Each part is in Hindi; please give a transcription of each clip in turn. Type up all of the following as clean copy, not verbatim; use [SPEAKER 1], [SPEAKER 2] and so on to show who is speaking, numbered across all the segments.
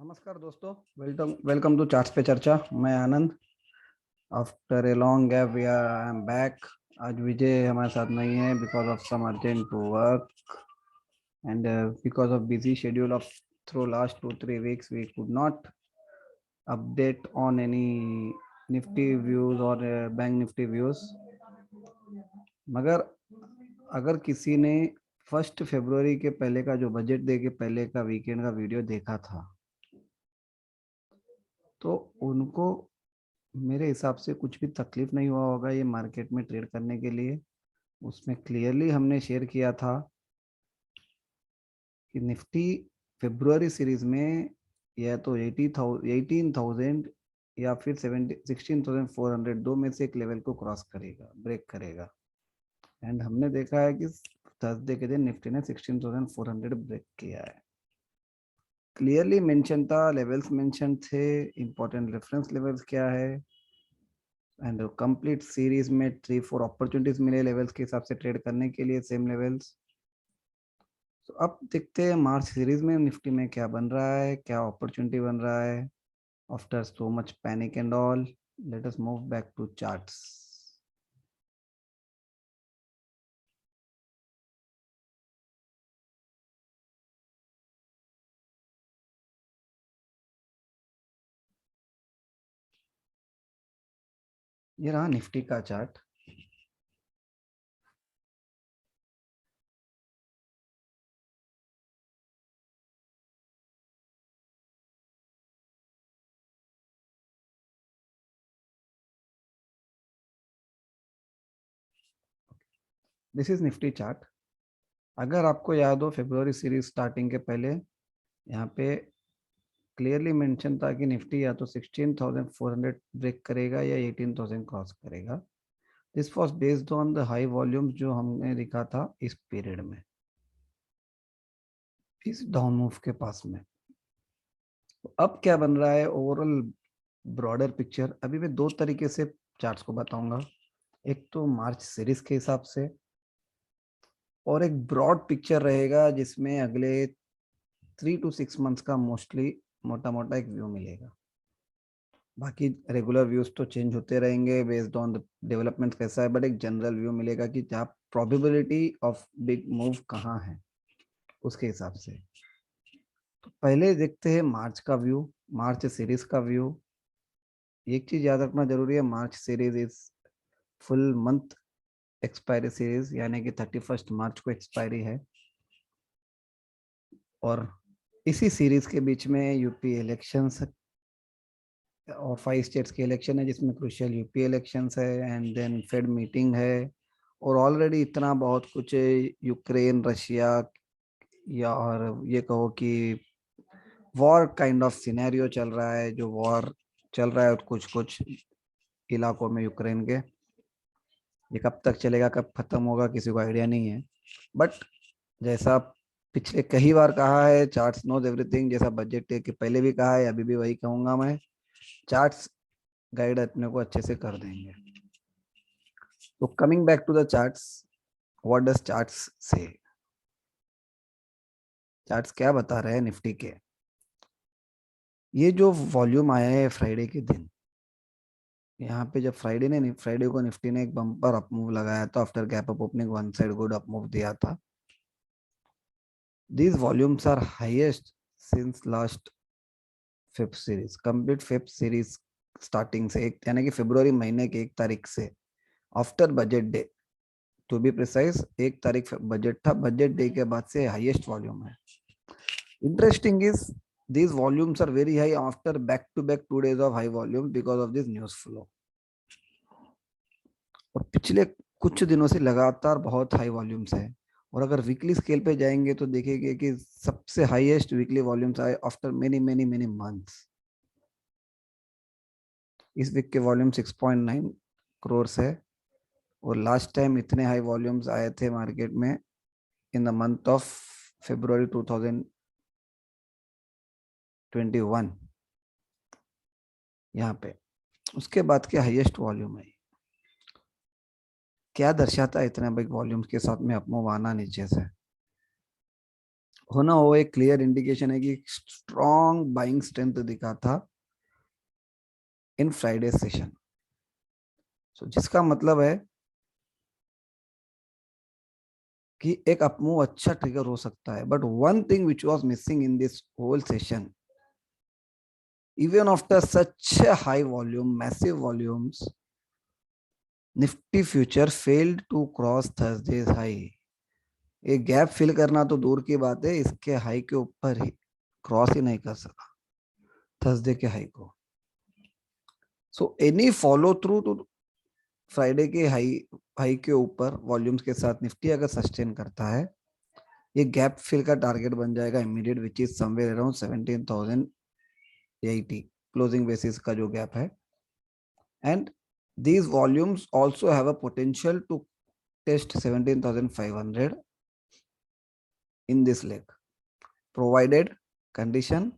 [SPEAKER 1] नमस्कार दोस्तों, वेलकम वेलकम टू चार्ट्स पे चर्चा। मैं Anand. After a long gap we I am back. आज विजय हमारे साथ नहीं है because of some urgent work and because of busy schedule of through last 2-3 weeks we could not update on any Nifty views और बैंक निफ्टी व्यूज। मगर अगर किसी ने 1 फरवरी के पहले का जो बजट डे के पहले का वीकेंड का वीडियो देखा था तो उनको मेरे हिसाब से कुछ भी तकलीफ नहीं हुआ होगा ये मार्केट में ट्रेड करने के लिए। उसमें क्लियरली हमने शेयर किया था कि निफ्टी फरवरी सीरीज में या तो 18,000 या फिर 16,400 दो में से एक लेवल को क्रॉस करेगा, ब्रेक करेगा। एंड हमने देखा है कि थर्सडे के दिन निफ्टी ने 16,400 ब्रेक किया है। क्लियरली मेंशन था, लेवल्स मेंशन थे, इंपॉर्टेंट रेफरेंस लेवल्स क्या है एंड कंप्लीट सीरीज में 3-4 अपॉर्चुनिटीज मिले लेवल्स के हिसाब से ट्रेड करने के लिए, सेम लेवल्स। तो अब देखते हैं मार्च सीरीज में निफ्टी में क्या बन रहा है, क्या अपॉर्चुनिटी बन रहा है after so much panic and all. Let us move back to charts. ये रहा निफ्टी का chart. This is Nifty chart. अगर आपको याद हो फरवरी सीरीज स्टार्टिंग के पहले यहाँ पे क्लियरली मेंशन था कि निफ्टी या तो 16,400 ब्रेक करेगा या 18,000 क्रॉस करेगा। This was based on the high volumes जो हमने दिखा था इस पीरियड में, इस डाउन मूव के पास में। तो अब क्या बन रहा है ओवरऑल ब्रॉडर पिक्चर, अभी मैं दो तरीके से चार्ट्स को बताऊंगा। एक तो मार्च सीरीज के हिसाब से और एक ब्रॉड पिक्चर रहेगा जिसमें अगले 3 to 6 मंथ्स का मोस्टली मोटा मोटा एक व्यू मिलेगा। बाकी रेगुलर व्यूज तो चेंज होते रहेंगे बेस्ड ऑन द डेवलपमेंट कैसा है, बट एक जनरल व्यू मिलेगा कि जहाँ प्रोबेबिलिटी ऑफ बिग मूव कहाँ है उसके हिसाब से। तो पहले देखते हैं मार्च का व्यू, मार्च सीरीज का व्यू। एक चीज याद रखना जरूरी है, March series is full month expiry series, यानी कि 31 मार्च को एक्सपायरी है। और इसी सीरीज के बीच में यूपी इलेक्शंस और 5 स्टेट्स के इलेक्शन है जिसमें क्रुशियल यूपी इलेक्शंस है एंड देन फेड मीटिंग है। और ऑलरेडी इतना बहुत कुछ यूक्रेन रशिया या और ये कहो कि वॉर काइंड ऑफ सिनेरियो चल रहा है, जो वॉर चल रहा है कुछ कुछ इलाकों में यूक्रेन के। ये कब तक चलेगा, कब खत्म होगा, किसी को आइडिया नहीं है। बट जैसा पिछले कई बार कहा है, चार्ट्स नोज एवरीथिंग, जैसा बजट के पहले भी कहा है, अभी भी वही कहूंगा मैं, चार्ट्स गाइड अपने को अच्छे से कर देंगे। तो coming back to the charts, what does charts से, चार्ट्स क्या बता रहे हैं निफ्टी के। ये जो वॉल्यूम आया है फ्राइडे के दिन, यहाँ पे जब फ्राइडे को निफ्टी ने एक बम्पर अप मूव लगाया था after gap up opening, one side good up move दिया था। These volumes are highest since last fifth series, complete fifth series starting से, एक यानी कि फरवरी महीने की 1 तारीख से after budget day, to be precise 1 तारीख बजट था, बजट डे के बाद से हाईएस्ट वॉल्यूम है। Interesting is these volumes are very high after back to back 2 days of high volume because of this news flow। और पिछले कुछ दिनों से लगातार बहुत हाई वॉल्यूम्स है। और अगर वीकली स्केल पे जाएंगे तो देखेंगे कि सबसे हाईएस्ट वीकली वॉल्यूम्स आए after many many many months. इस वीक के वॉल्यूम 6.9 करोड़ है और लास्ट टाइम इतने हाई वॉल्यूम्स आए थे मार्केट में in the month of February 2021 यहाँ पे। उसके बाद के हाईएस्ट वॉल्यूम है। क्या दर्शाता है इतने बिग वॉल्यूम्स के साथ में अपमूव आना नीचे से? होना वो एक क्लियर इंडिकेशन है कि स्ट्रॉन्ग बाइंग स्ट्रेंथ दिखा था इन फ्राइडे सेशन। सो जिसका मतलब है कि एक अपमूव अच्छा ट्रिगर हो सकता है। But one thing which was missing in this whole session, even after such a high volume, massive volumes, Nifty future failed to cross Thursday's high। एक गैप फिल करना तो दूर की बात है, इसके हाई के ऊपर ही क्रॉस ही नहीं कर सका थर्सडे के हाई को। So any follow through to Friday के हाई हाई के ऊपर वॉल्यूम्स के साथ निफ्टी अगर सस्टेन करता है, ये गैप फिल का टारगेट बन जाएगा immediate, which is somewhere around 17,080 closing basis का जो गैप है। And these volumes also have a potential to test 17,500 in this leg, provided condition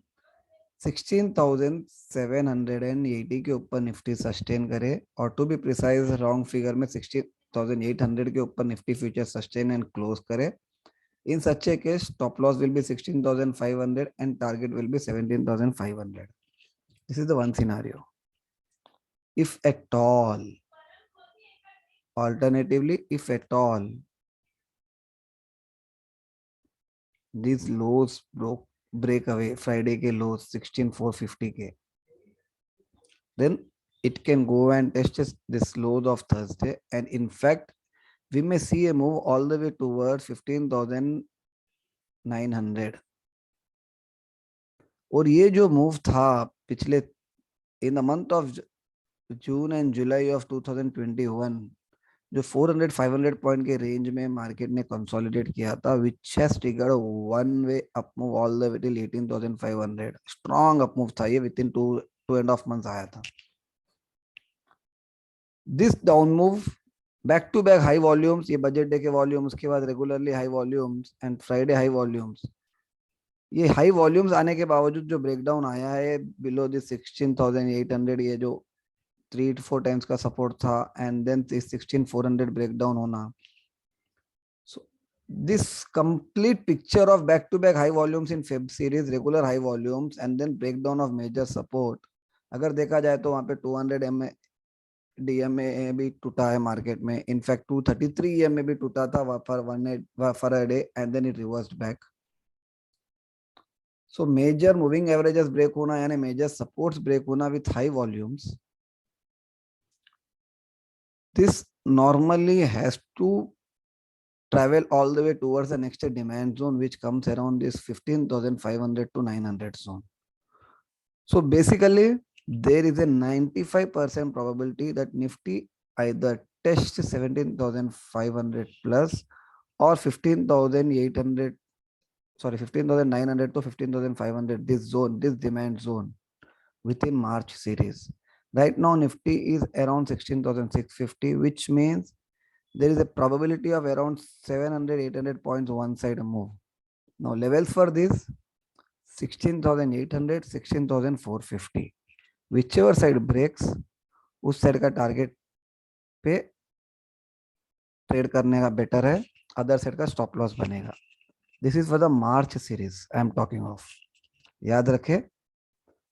[SPEAKER 1] 16,780 के ऊपर निफ्टी सस्टेन करे, और to be precise round figure में 16,800 के ऊपर Nifty future sustain and close करे। In such a case, stop loss will be 16,500 and target will be 17,500. This is the one scenario. If at all, alternatively, if at all, these lows break away, Friday ke lows 16,450 ke, then it can go and test this lows of Thursday, and in fact, we may see a move all the way towards 15,900। और ये जो मूव था पिछले in the month of June and July of 2021, जो 400-500 पॉइंट के रेंज में मार्केट ने कंसोलिडेट किया था, which has triggered one way up move all the way till 18,500। Strong up move था ये, विद इन 2.5 मंथ्स आया था। This down move back to back high volumes, ये बजट डे के वॉल्यूम्स के बाद regularly high volumes and Friday high volumes, ये हाई वॉल्यूम्स आने के बावजूद जो ब्रेकडाउन आया है बिलो दिस 16,800, ये जो 3 to 4 टाइम्स का सपोर्ट था, एंड देन 16,400 ब्रेकडाउन होना। So this complete picture of back to back high volumes in Feb series, regular high volumes and then breakdown of major support, अगर देखा जाए तो वहां पे 200 एमए डीएमए भी टूटा है मार्केट में। इनफैक्ट 233 ईएमए भी टूटा था for a day, and then it reversed back. So major moving averages break होना, यानी मेजर सपोर्ट्स ब्रेक होना with high volumes, this normally has to travel all the way towards the next demand zone, which comes around this 15,500 to 900 zone. So basically, there is a 95% probability that Nifty either tests 17,500 plus or 15,800, sorry, 15,900 to 15,500, this zone, this demand zone within March series. Right now, Nifty is around 16,650, which means there is a probability of around 700-800 points one side move. Now levels for this 16,800, 16,450, whichever side breaks उस साइड का टारगेट पे ट्रेड करने का बेटर है, अदर साइड का स्टॉप लॉस बनेगा। This is for the March series I am talking of. याद रखे,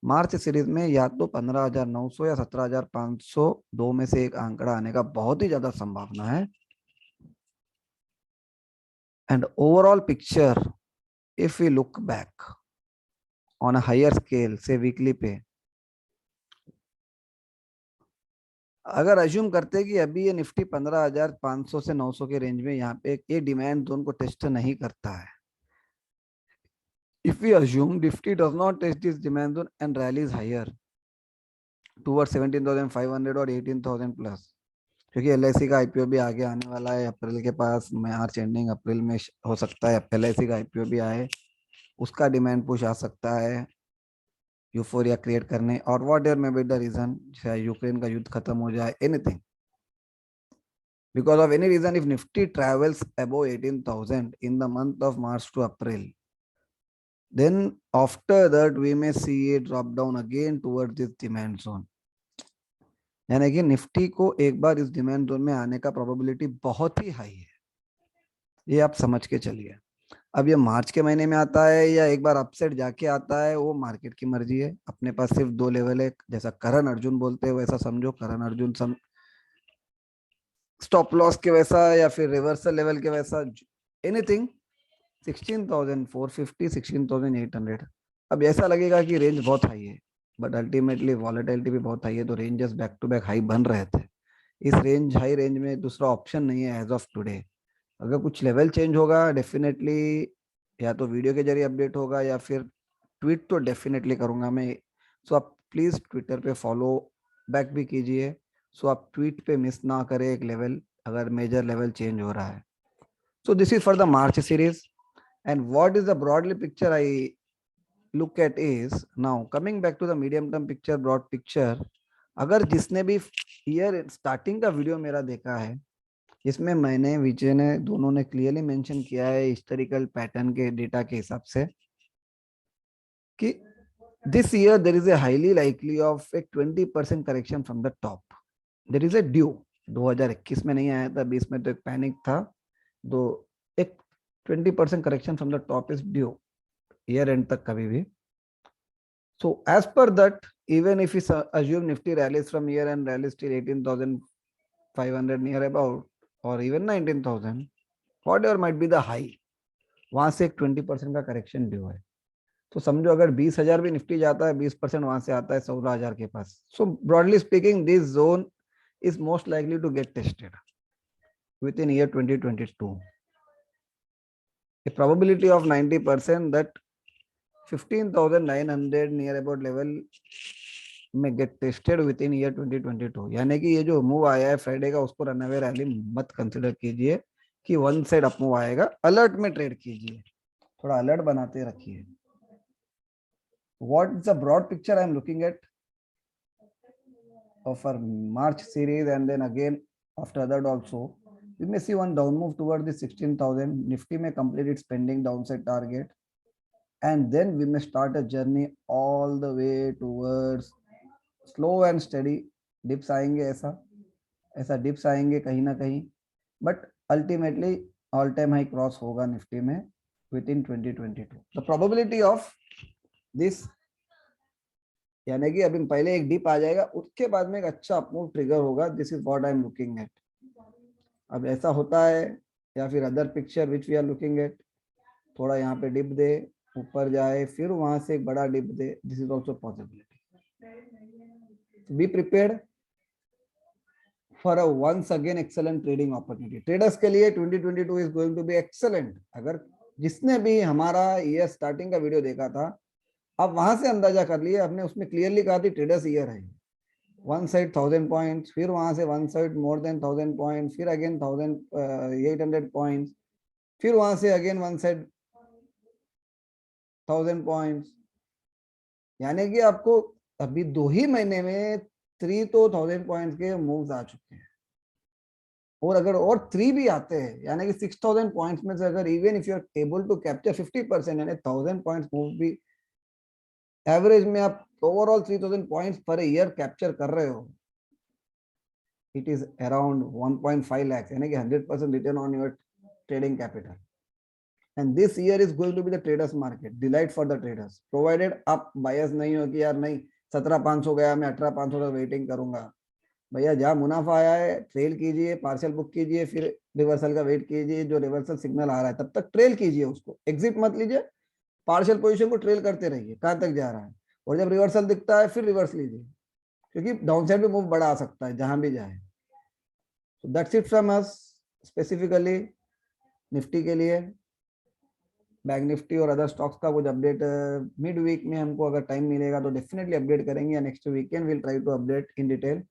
[SPEAKER 1] मार्च सीरीज में या तो 15,900 या 17,500 दो में से एक आंकड़ा आने का बहुत ही ज्यादा संभावना है। And overall picture, if we look back on a higher scale, say weekly पे, अगर अज्यूम करते कि अभी ये निफ्टी 15,500 से 900 के रेंज में यहाँ पे ये डिमांड जोन को टेस्ट नहीं करता है, if we assume Nifty does not test this demand zone and rallies higher towards 17,500 और 18,000 प्लस, क्योंकि एलआईसी का आईपीओ भी आगे आने वाला है अप्रैल के पास, मार्च एंडिंग अप्रैल में हो सकता है एलआईसी का आईपीओ भी आए, उसका डिमांड पुश आ सकता है यूफोरिया क्रिएट करने, और whatever may be the reason, चाहे यूक्रेन का युद्ध खत्म हो जाए, anything, because of any reason, if Nifty travels above 18,000 in the month of March to April, then after that we may see a drop down again towards this demand zone। यानी कि निफ्टी को एक बार इस डिमांड जोन में आने का प्रोबेबिलिटी बहुत ही हाई है, ये आप समझ के चलिए। अब ये मार्च के महीने में आता है या एक बार अपसेट जाके आता है, वो मार्केट की मर्जी है। अपने पास सिर्फ दो लेवल है, जैसा करण अर्जुन बोलते हैं वैसा समझो। करण अर्जुन स्टॉप लॉस के वैसा या फिर रिवर्सल लेवल के वैसा, एनीथिंग 16,450, 16,800। अब ऐसा लगेगा कि रेंज बहुत हाई है, बट अल्टीमेटली वॉलेटिलिटी भी बहुत हाई है, तो ranges back to back high बन रहे थे। इस रेंज हाई रेंज में दूसरा ऑप्शन नहीं है एज ऑफ टुडे। अगर कुछ लेवल चेंज होगा डेफिनेटली, या तो वीडियो के जरिए अपडेट होगा या फिर ट्वीट तो डेफिनेटली करूंगा मैं। सो आप प्लीज ट्विटर पे फॉलो बैक भी कीजिए, सो आप ट्वीट पे मिस ना करें एक लेवल, अगर मेजर लेवल चेंज हो रहा है। So this is for the March series, and what is the broadly picture I look at is now coming back to the medium term picture, broad picture। अगर जिसने भी ईयर स्टार्टिंग का वीडियो मेरा देखा है, इसमें मैंने विजय ने दोनों ने क्लियरली मेंशन किया है हिस्टोरिकल पैटर्न के डेटा के हिसाब से कि this year there is a highly likely of a 20% correction from the top. There is a due. 2021 में नहीं आया था, 20 में तो एक पैनिक था, दो एक 20% correction from the top is due year and तक कभी भी। So as per that, even if we assume Nifty rallies from here and rallies till 18,500 near about, or even 19,000, whatever might be the high, वहां से एक 20% का करेक्शन ड्यू है। तो समझो अगर 20,000 भी निफ्टी जाता है, 20% वहां से आता है 16,000 के पास। So broadly speaking this zone is most likely to get tested within year 2022. A probability of 90% that 15,900 near about level में get tested with in year 2022। यानी कि ये जो मूव आया है फ्राइडे का, उसको रनअवे रैली मत कंसिडर कीजिए कि वन साइड अप मूव आएगा। अलर्ट में ट्रेड कीजिए, थोड़ा अलर्ट बनाते रखिए। What is the broad picture I am looking at of our March series, and then again after that also we may see one down move toward the 16,000. Nifty may complete its pending downside target, and then we may start a journey all the way towards slow and study dips आएंगे, ऐसा ऐसा डिप्स आएंगे कहीं ना कहीं, but ultimately all time high cross होगा निफ्टी में with in 2022। The probability of this, यानी कि अभी पहले एक डिप आ जाएगा, उसके बाद में एक अच्छा अपमूव ट्रिगर होगा। This is what I am looking at. अब ऐसा होता है या फिर other picture which we are looking at, थोड़ा यहाँ पे डिप दे, ऊपर जाए, फिर वहां से एक बड़ा डिप दे, this is also possibility. Be prepared for a once again excellent trading opportunity. Traders के लिए 2022 is going to be excellent. अगर जिसने भी हमारा ईयर स्टार्टिंग का वीडियो देखा था, आप वहां से अंदाजा कर लिए, हमने उसमें क्लियरली कहा थी ट्रेडर्स ईयर है। वन साइड 1000 पॉइंट्स, फिर वहां से one side more than 1000 points, फिर अगेन 1800 पॉइंट्स, फिर वहां से अगेन वन साइड 1000 पॉइंट्स। यानी कि आपको अभी 2 ही महीने में 3 तो 1000 पॉइंट्स के मूव्स आ चुके हैं, और अगर और 3 भी आते हैं, यानी कि 6000 पॉइंट्स में से अगर even if you are able to capture 50%, यानी 1000 पॉइंट्स मूव भी एवरेज में आप overall 3000 points per year capture कर रहे हो, इट इज अराउंड 1.5 लाख, यानी कि 100% return on your trading capital. And this year is going to be the traders market, delight for the traders, provided आप बायस नहीं हो कि यार नहीं 17,500 गया, मैं 18,500 तक वेटिंग करूंगा। भैया जहाँ मुनाफा आया है ट्रेल कीजिए, पार्शियल बुक कीजिए, फिर रिवर्सल का वेट कीजिए। जो रिवर्सल सिग्नल आ रहा है तब तक ट्रेल कीजिए, उसको एग्जिट मत लीजिए, पार्शियल पोजीशन को ट्रेल करते रहिए कहाँ तक जा रहा है, और जब रिवर्सल दिखता है फिर रिवर्स लीजिए, क्योंकि डाउन साइड में मूव बड़ा आ सकता है जहां भी जाए। So that's it from us specifically Nifty के लिए। बैंक निफ्टी और अदर स्टॉक्स का कुछ अपडेट मिड वीक में हमको अगर टाइम मिलेगा तो डेफिनेटली अपडेट करेंगे, या next weekend will try to update in detail.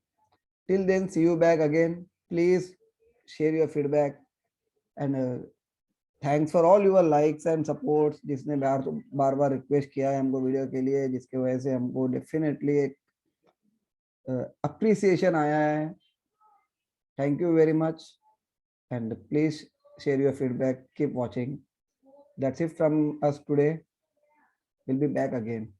[SPEAKER 1] Till then, see you back again. Please share your feedback, and thanks for all your likes and supports, जिसने बार बार रिक्वेस्ट किया है हमको वीडियो के लिए, जिसके वजह से हमको डेफिनेटली एक अप्रिसिएशन आया है। Thank you very much, and please share your feedback. Keep watching. That's it from us today. We'll be back again.